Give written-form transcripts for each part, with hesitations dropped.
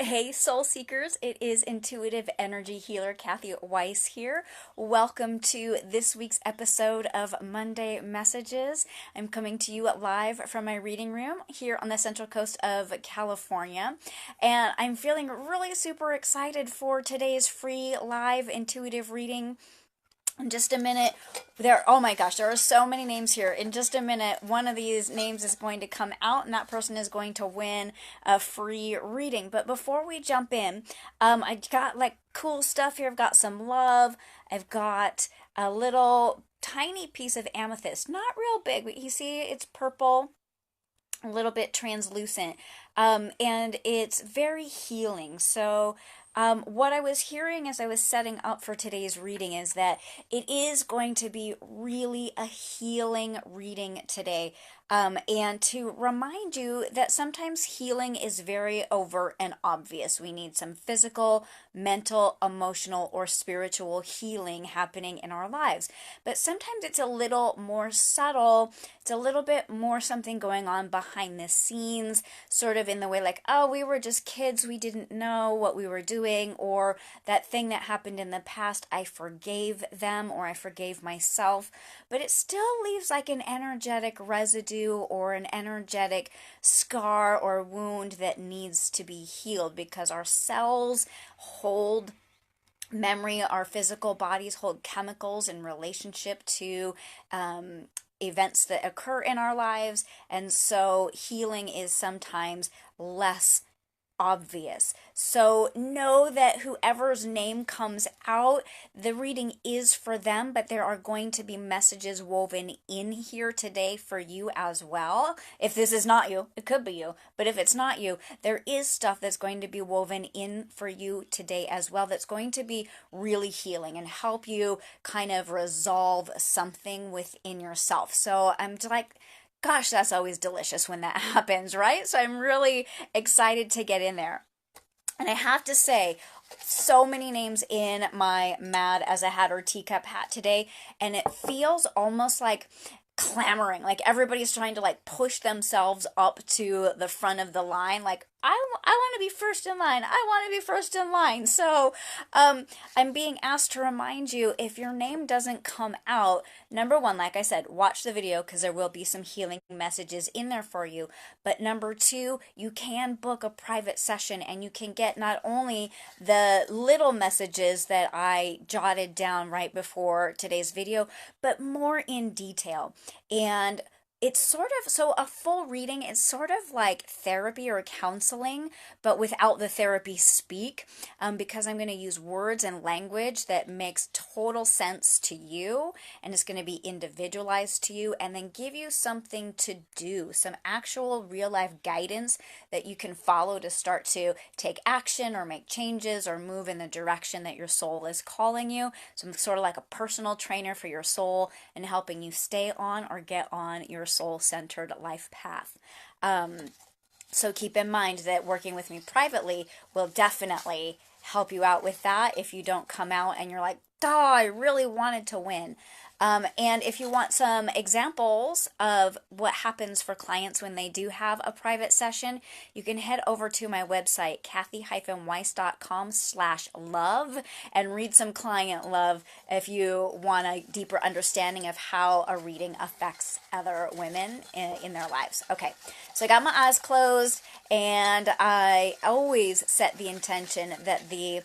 Hey, Soul Seekers, it is intuitive energy healer Kathy Weiss here. Welcome to this week's episode of Monday Messages. I'm coming to you live from my reading room here on the Central Coast of California. And I'm feeling really super excited for today's free live intuitive reading. In just a minute, oh my gosh, there are so many names here. In just a minute, one of these names is going to come out, and that person is going to win a free reading. But before we jump in, I got like cool stuff here. I've got some love. I've got a little tiny piece of amethyst, not real big, but you see it's purple, a little bit translucent, and it's very healing. So what I was hearing as I was setting up for today's reading is that it is going to be really a healing reading today. And to remind you that sometimes healing is very overt and obvious. We need some physical, mental, emotional, or spiritual healing happening in our lives. But sometimes it's a little more subtle. It's a little bit more something going on behind the scenes, sort of in the way like, oh, we were just kids, we didn't know what we were doing, or that thing that happened in the past, I forgave them or I forgave myself. But it still leaves like an energetic residue or an energetic scar or wound that needs to be healed, because our cells hold memory, our physical bodies hold chemicals in relationship to events that occur in our lives, and so healing is sometimes less obvious. So know that whoever's name comes out, the reading is for them, but there are going to be messages woven in here today for you as well. If this is not you, it could be you, but if it's not you, there is stuff that's going to be woven in for you today as well that's going to be really healing and help you kind of resolve something within yourself. So I'm like, gosh, that's always delicious when that happens, right? So I'm really excited to get in there. And I have to say, so many names in my Mad as a Hatter teacup hat today, and it feels almost like clamoring, like everybody's trying to like push themselves up to the front of the line, like I want to be first in line. I want to be first in line. So I'm being asked to remind you, if your name doesn't come out, number one, like I said, watch the video because there will be some healing messages in there for you. But number two, you can book a private session and you can get not only the little messages that I jotted down right before today's video, but more in detail. And it's sort of, so a full reading is sort of like therapy or counseling, but without the therapy speak, because I'm going to use words and language that makes total sense to you, and it's going to be individualized to you, and then give you something to do, some actual real life guidance that you can follow to start to take action or make changes or move in the direction that your soul is calling you. So I'm sort of like a personal trainer for your soul and helping you stay on or get on your soul-centered life path. So keep in mind that working with me privately will definitely help you out with that if you don't come out and you're like, oh, I really wanted to win. And if you want some examples of what happens for clients when they do have a private session, you can head over to my website, kathy-weiss.com/love, and read some client love if you want a deeper understanding of how a reading affects other women in their lives. Okay, so I got my eyes closed, and I always set the intention that the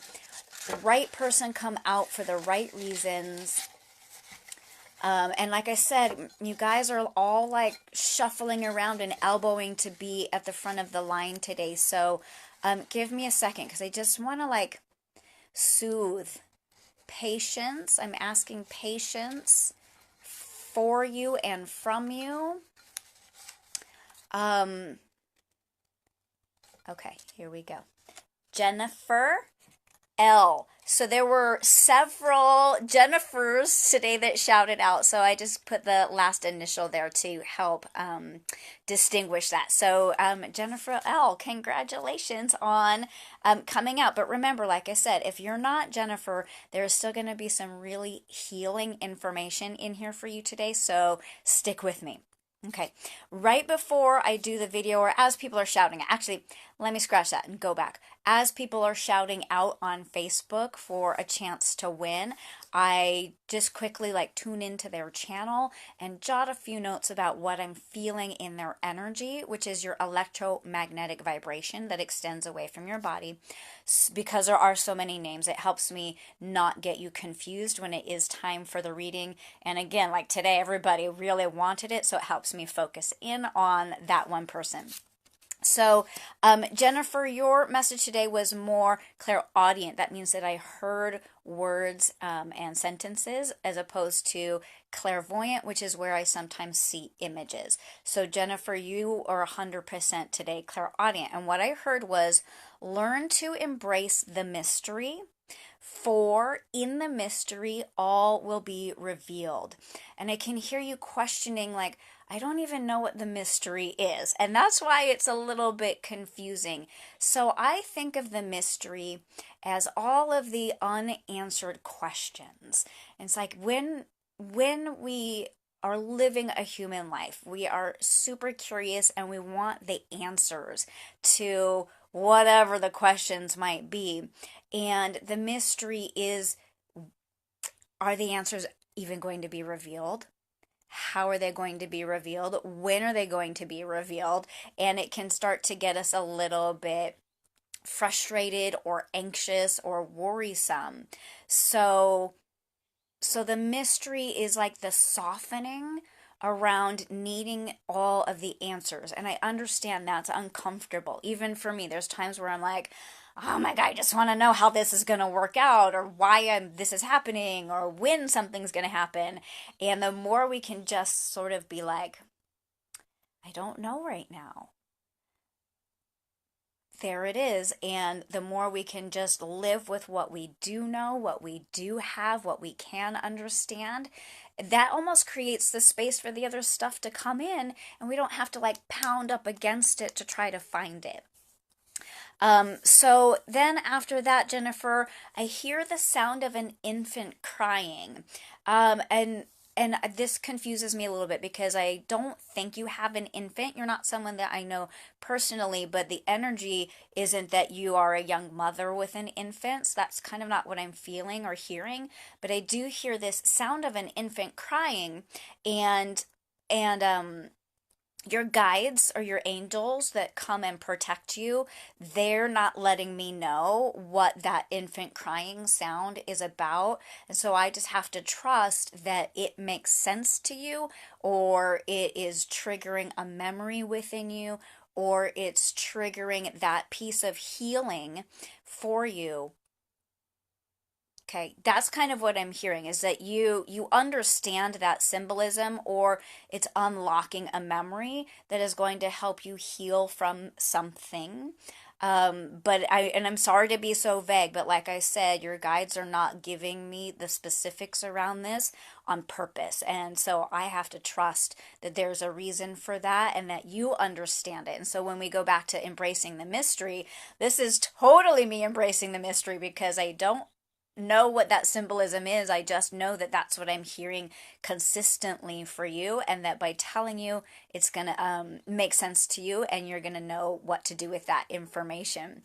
right person come out for the right reasons. And like I said, you guys are all like shuffling around and elbowing to be at the front of the line today. So give me a second because I just want to like soothe. Patience. I'm asking patience for you and from you. Okay, here we go. Jennifer L. So there were several Jennifers today that shouted out. So I just put the last initial there to help distinguish that. So Jennifer L., congratulations on coming out. But remember, like I said, if you're not Jennifer, there's still going to be some really healing information in here for you today. So stick with me. Okay, right before I do the video, or as people are shouting, actually, let me scratch that and go back. As people are shouting out on Facebook for a chance to win, I just quickly like tune into their channel and jot a few notes about what I'm feeling in their energy, which is your electromagnetic vibration that extends away from your body. Because there are so many names, it helps me not get you confused when it is time for the reading. And again, like today, everybody really wanted it, so it helps me focus in on that one person. So, Jennifer, your message today was more clairaudient. That means that I heard words and sentences as opposed to clairvoyant, which is where I sometimes see images. So, Jennifer, you are 100% today clairaudient. And what I heard was learn to embrace the mystery. For in the mystery, all will be revealed. And I can hear you questioning, like, I don't even know what the mystery is. And that's why it's a little bit confusing. So I think of the mystery as all of the unanswered questions. And it's like when we are living a human life, we are super curious and we want the answers to whatever the questions might be. And the mystery is, are the answers even going to be revealed? How are they going to be revealed? When are they going to be revealed? And it can start to get us a little bit frustrated or anxious or worrisome. So the mystery is like the softening around needing all of the answers. And I understand that's uncomfortable. Even for me, there's times where I'm like, oh my God, I just want to know how this is going to work out or why this is happening or when something's going to happen. And the more we can just sort of be like, I don't know right now. There it is. And the more we can just live with what we do know, what we do have, what we can understand, that almost creates the space for the other stuff to come in, and we don't have to like pound up against it to try to find it. So then after that, Jennifer, I hear the sound of an infant crying. And this confuses me a little bit because I don't think you have an infant. You're not someone that I know personally, but the energy isn't that you are a young mother with an infant. So that's kind of not what I'm feeling or hearing. But I do hear this sound of an infant crying, and and your guides or your angels that come and protect you, they're not letting me know what that infant crying sound is about. And so I just have to trust that it makes sense to you, or it is triggering a memory within you, or it's triggering that piece of healing for you. Okay, that's kind of what I'm hearing, is that you understand that symbolism, or it's unlocking a memory that is going to help you heal from something. And I'm sorry to be so vague, but like I said, your guides are not giving me the specifics around this on purpose. And so I have to trust that there's a reason for that and that you understand it. And so when we go back to embracing the mystery, this is totally me embracing the mystery because I don't know what that symbolism is. I just know that that's what I'm hearing consistently for you, and that by telling you, it's going to make sense to you, and you're going to know what to do with that information.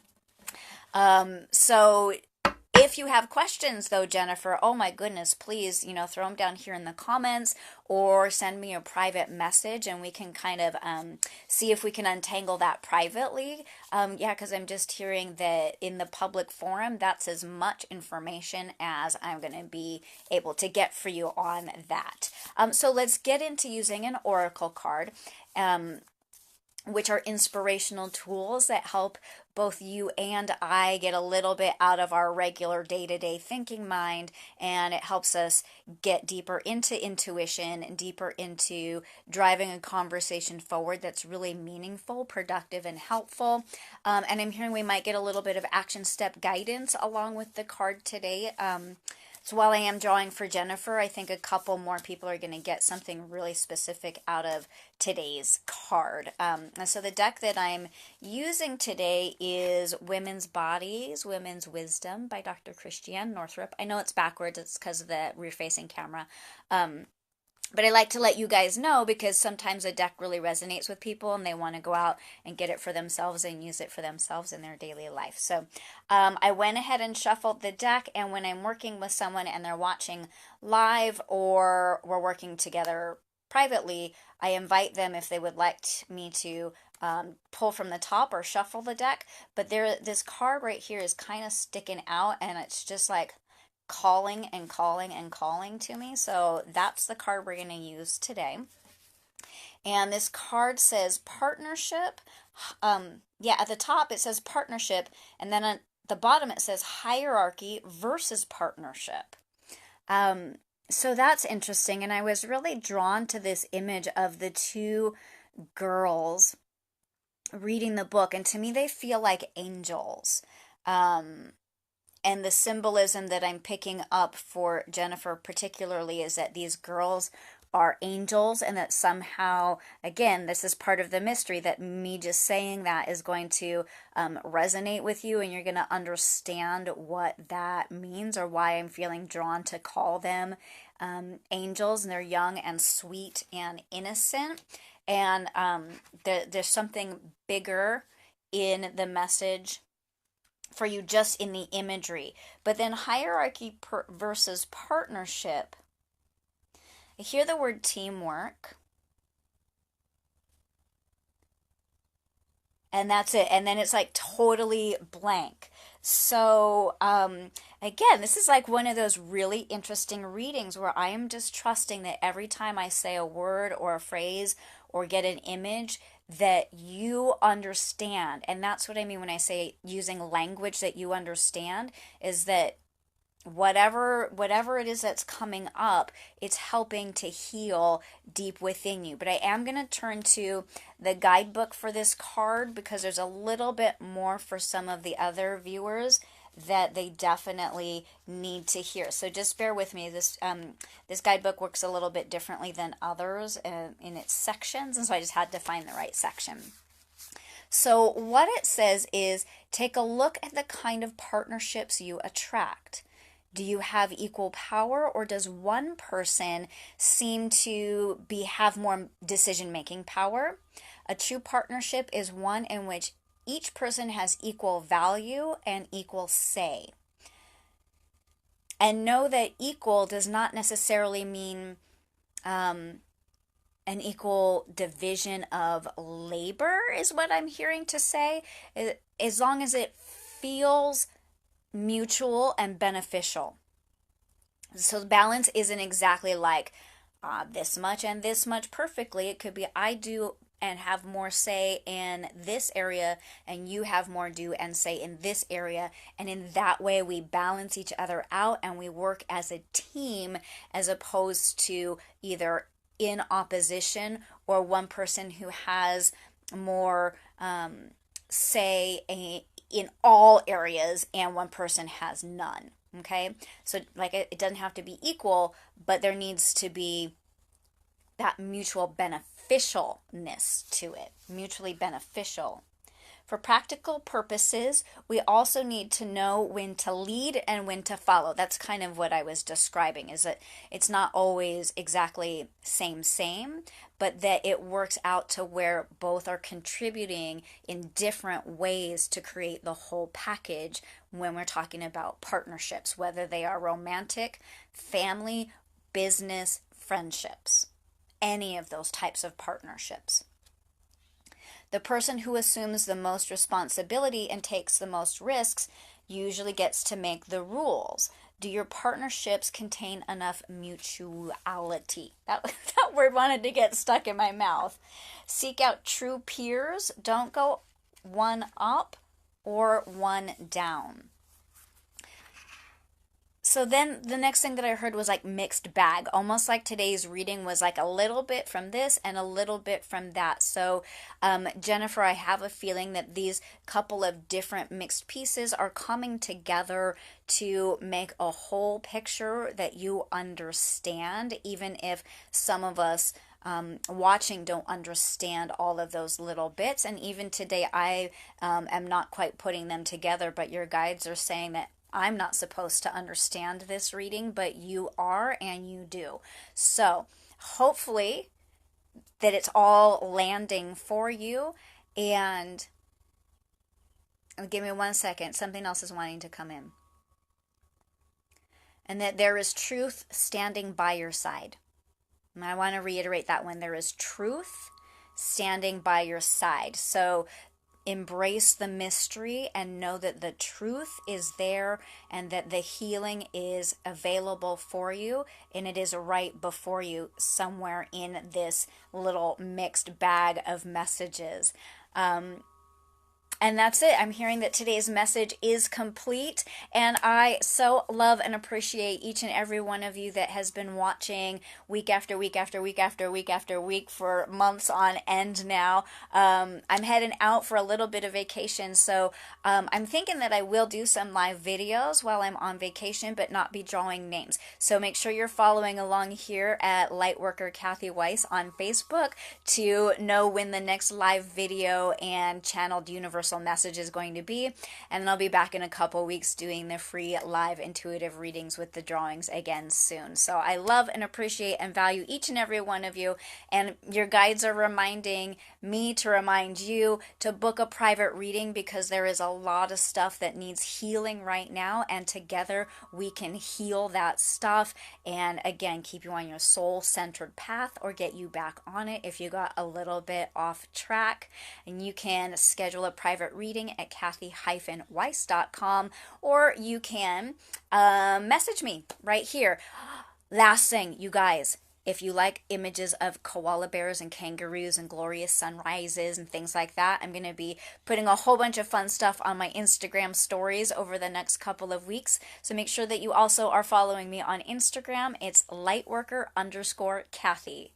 So if you have questions though, Jennifer, oh my goodness, please, throw them down here in the comments or send me a private message and we can kind of see if we can untangle that privately. Yeah, because I'm just hearing that in the public forum, that's as much information as I'm going to be able to get for you on that. So let's get into using an oracle card. Which are inspirational tools that help both you and I get a little bit out of our regular day-to-day thinking mind, and it helps us get deeper into intuition and deeper into driving a conversation forward that's really meaningful, productive, and helpful. And I'm hearing we might get a little bit of action step guidance along with the card today. So while I am drawing for Jennifer, I think a couple more people are going to get something really specific out of today's card. And so the deck that I'm using today is Women's Bodies, Women's Wisdom by Dr. Christiane Northrup. I know it's backwards. It's because of the rear-facing camera. But I like to let you guys know because sometimes a deck really resonates with people and they want to go out and get it for themselves and use it for themselves in their daily life. So I went ahead and shuffled the deck, and when I'm working with someone and they're watching live or we're working together privately, I invite them if they would like me to pull from the top or shuffle the deck. But this card right here is kind of sticking out, and it's just like calling and calling and calling to me. So that's the card we're going to use today. And this card says partnership. Yeah, at the top it says partnership, and then at the bottom it says hierarchy versus partnership. So that's interesting, and I was really drawn to this image of the two girls reading the book, and to me they feel like angels. And the symbolism that I'm picking up for Jennifer particularly is that these girls are angels, and that somehow, again, this is part of the mystery, that me just saying that is going to resonate with you, and you're going to understand what that means or why I'm feeling drawn to call them angels. And they're young and sweet and innocent. And there's something bigger in the message for you just in the imagery. But then hierarchy versus partnership. I hear the word teamwork. And that's it. And then it's like totally blank. So, again, this is like one of those really interesting readings where I am just trusting that every time I say a word or a phrase or get an image, that you understand. And that's what I mean when I say using language that you understand, is that whatever it is that's coming up, it's helping to heal deep within you. But I am going to turn to the guidebook for this card because there's a little bit more for some of the other viewers that they definitely need to hear. So just bear with me. This guidebook works a little bit differently than others in its sections, and so I just had to find the right section. So what it says is, take a look at the kind of partnerships you attract. Do you have equal power, or does one person seem to have more decision-making power? A true partnership is one in which each person has equal value and equal say. And know that equal does not necessarily mean an equal division of labor, is what I'm hearing to say, as long as it feels mutual and beneficial. So balance isn't exactly like this much and this much perfectly. It could be I do and have more say in this area, and you have more do and say in this area. And in that way, we balance each other out and we work as a team, as opposed to either in opposition or one person who has more say in all areas and one person has none. Okay, so like it doesn't have to be equal, but there needs to be that mutual beneficialness to it, mutually beneficial. For practical purposes, we also need to know when to lead and when to follow. That's kind of what I was describing, is that it's not always exactly same, but that it works out to where both are contributing in different ways to create the whole package when we're talking about partnerships, whether they are romantic, family, business, friendships, any of those types of partnerships. The person who assumes the most responsibility and takes the most risks usually gets to make the rules. Do your partnerships contain enough mutuality? That word wanted to get stuck in my mouth. Seek out true peers. Don't go one up or one down. So then the next thing that I heard was like mixed bag, almost like today's reading was like a little bit from this and a little bit from that. So Jennifer, I have a feeling that these couple of different mixed pieces are coming together to make a whole picture that you understand, even if some of us watching don't understand all of those little bits. And even today I am not quite putting them together, but your guides are saying that I'm not supposed to understand this reading, but you are, and you do. So hopefully that it's all landing for you. And give me 1 second, something else is wanting to come in. And that there is truth standing by your side. And I want to reiterate that one. There is truth standing by your side. So embrace the mystery and know that the truth is there and that the healing is available for you, and it is right before you somewhere in this little mixed bag of messages. And that's it. I'm hearing that today's message is complete. And I so love and appreciate each and every one of you that has been watching week after week after week after week after week for months on end now. I'm heading out for a little bit of vacation. So I'm thinking that I will do some live videos while I'm on vacation, but not be drawing names. So make sure you're following along here at Lightworker Kathy Weiss on Facebook to know when the next live video and channeled universal message is going to be. And then I'll be back in a couple weeks doing the free live intuitive readings with the drawings again soon. So I love and appreciate and value each and every one of you, and your guides are reminding me to remind you to book a private reading, because there is a lot of stuff that needs healing right now, and together we can heal that stuff and again keep you on your soul-centered path or get you back on it if you got a little bit off track. And you can schedule a private reading at Kathy-Weiss.com, or you can message me right here. Last thing, you guys, if you like images of koala bears and kangaroos and glorious sunrises and things like that, I'm going to be putting a whole bunch of fun stuff on my Instagram stories over the next couple of weeks. So make sure that you also are following me on Instagram. It's lightworker_Kathy.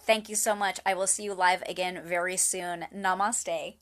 Thank you so much. I will see you live again very soon. Namaste.